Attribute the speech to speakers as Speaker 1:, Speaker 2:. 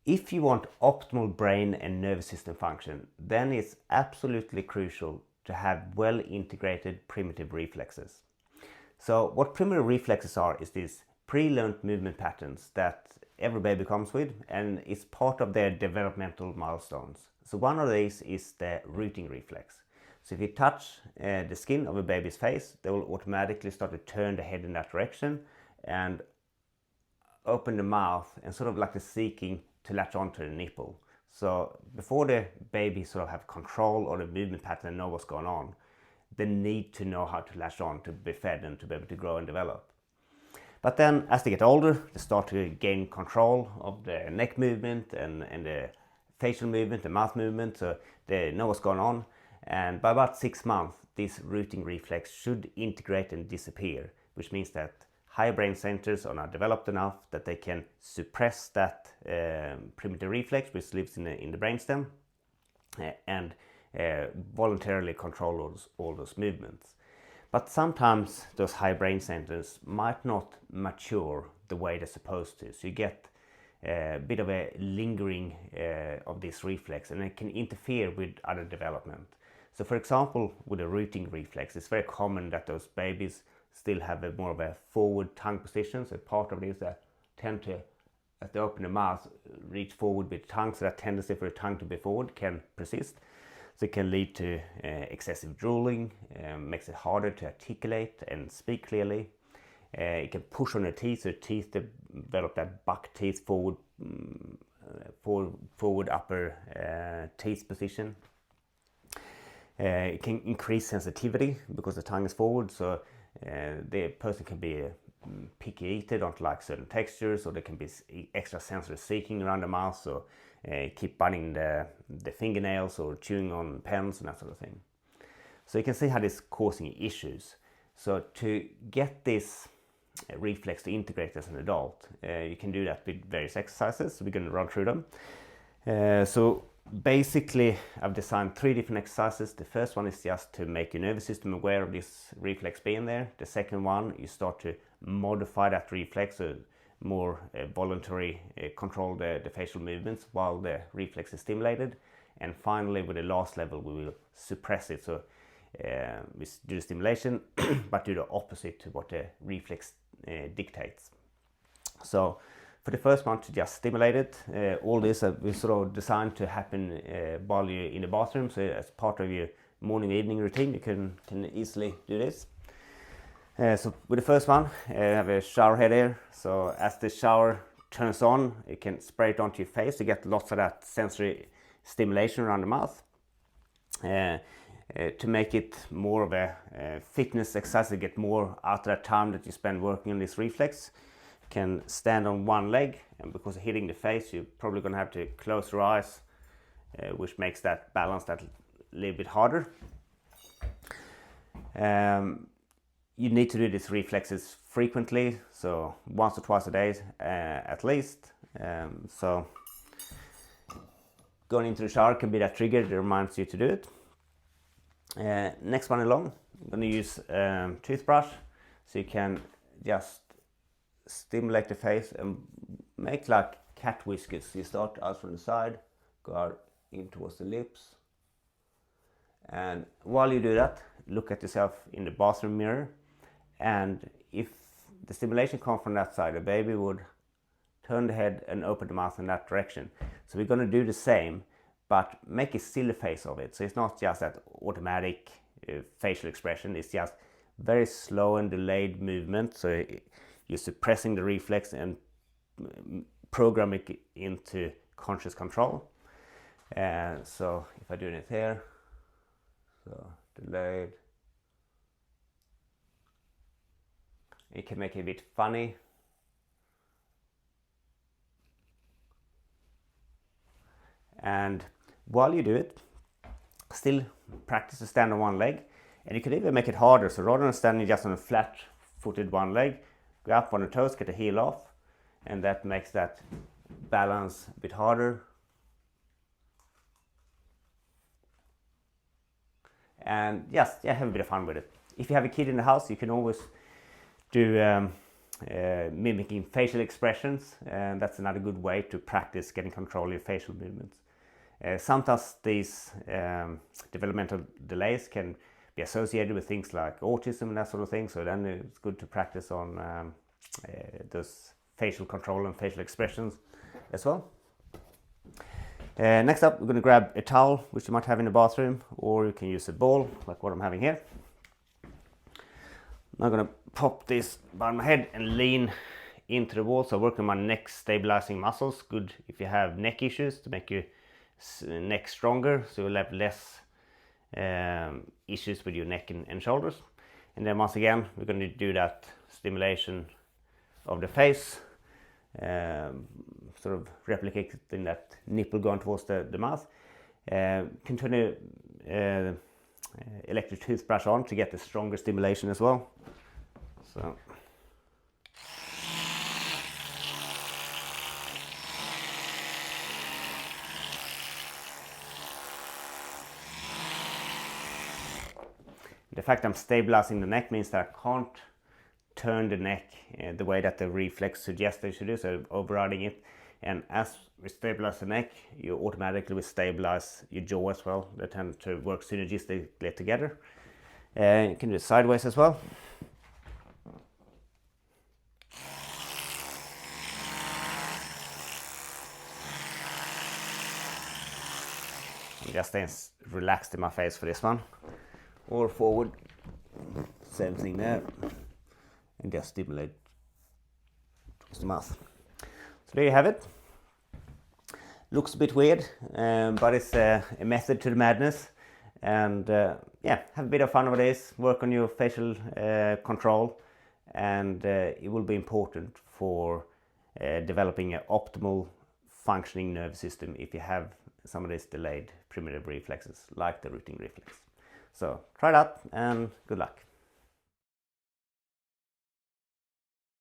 Speaker 1: If you want optimal brain and nervous system function, then it's absolutely crucial to have well integrated primitive reflexes. So what primitive reflexes are is these pre-learned movement patterns that every baby comes with, and it's part of their developmental milestones. So one of these is the rooting reflex. So if you touch the skin of a baby's face, they will automatically start to turn the head in that direction and open the mouth and sort of like the seeking to latch onto the nipple. So before the baby sort of have control of the movement pattern and know what's going on, they need to know how to latch on to be fed and to be able to grow and develop. But then as they get older, they start to gain control of the neck movement and the facial movement, the mouth movement, so they know what's going on. And by about 6 months, this rooting reflex should integrate and disappear, which means that higher brain centers are now developed enough that they can suppress that primitive reflex which lives in the brainstem and voluntarily control all those movements. But sometimes those high brain centers might not mature the way they're supposed to. So you get a bit of a lingering of this reflex, and it can interfere with other development. So for example, with a rooting reflex, it's very common that those babies still have more of a forward tongue position. So part of this, they tend to, as they open the mouth, reach forward with the tongue, so that tendency for the tongue to be forward can persist. So it can lead to excessive drooling, makes it harder to articulate and speak clearly. It can push on the teeth, so teeth develop that buck teeth forward upper teeth position. It can increase sensitivity because the tongue is forward, so the person can be picky eater, don't like certain textures, or there can be extra sensory seeking around the mouth, so keep biting the fingernails or chewing on pens and that sort of thing. So you can see how this is causing issues. So to get this reflex to integrate as an adult, you can do that with various exercises. So we're going to run through them. So basically I've designed 3 different exercises. The first one is just to make your nervous system aware of this reflex being there. The second one, you start to modify that reflex, so more voluntary control the facial movements while the reflex is stimulated. And finally, with the last level, we will suppress it. So we do the stimulation but do the opposite to what the reflex dictates. So for the first one, to just stimulate it, all this we sort of designed to happen while you're in the bathroom. So as part of your morning evening routine, you can easily do this. So with the first one, I have a shower head here. So as the shower turns on, you can spray it onto your face to get lots of that sensory stimulation around the mouth. To make it more of a fitness exercise, to get more out of that time that you spend working on this reflex, you can stand on one leg, and because of hitting the face, you're probably going to have to close your eyes, which makes that balance that little bit harder. You need to do these reflexes frequently, so once or twice a day at least. So going into the shower can be that trigger that reminds you to do it. Next one along, I'm going to use toothbrush, so you can just stimulate the face and make like cat whiskers. You start out from the side, go out in towards the lips, and while you do that, look at yourself in the bathroom mirror. And if the stimulation comes from that side, the baby would turn the head and open the mouth in that direction. So we're going to do the same, but make a silly face of it. So it's not just that automatic facial expression, it's just very slow and delayed movement. So you're suppressing the reflex and programming it into conscious control. So if I do it here, so delayed. You can make it a bit funny. And while you do it, still practice to stand on one leg. And you can even make it harder. So rather than standing just on a flat-footed one leg, go up on the toes, get the heel off. And that makes that balance a bit harder. And just have a bit of fun with it. If you have a kid in the house, you can always do mimicking facial expressions, and that's another good way to practice getting control of your facial movements. Sometimes these developmental delays can be associated with things like autism and that sort of thing, so then it's good to practice on those facial control and facial expressions as well. Next up, we're going to grab a towel, which you might have in the bathroom, or you can use a ball like what I'm having here. I'm going to pop this behind my head and lean into the wall, so working my neck stabilizing muscles. Good if you have neck issues, to make your neck stronger, so you'll have less issues with your neck and shoulders. And then once again, we're going to do that stimulation of the face, sort of replicating that nipple going towards the mouth. Can turn the electric toothbrush on to get the stronger stimulation as well. So. The fact I'm stabilizing the neck means that I can't turn the neck the way that the reflex suggests I should do, so overriding it. And as we stabilize the neck, you automatically will stabilize your jaw as well. They tend to work synergistically together. You can do it sideways as well. I'm just staying relaxed in my face for this one. Or forward, same thing there, and just stimulate towards the mouth. So there you have it. Looks a bit weird, but it's a method to the madness. And yeah, have a bit of fun with this, work on your facial control, and it will be important for developing an optimal functioning nervous system if you have some of these delayed primitive reflexes, like the rooting reflex. So try it out and good luck.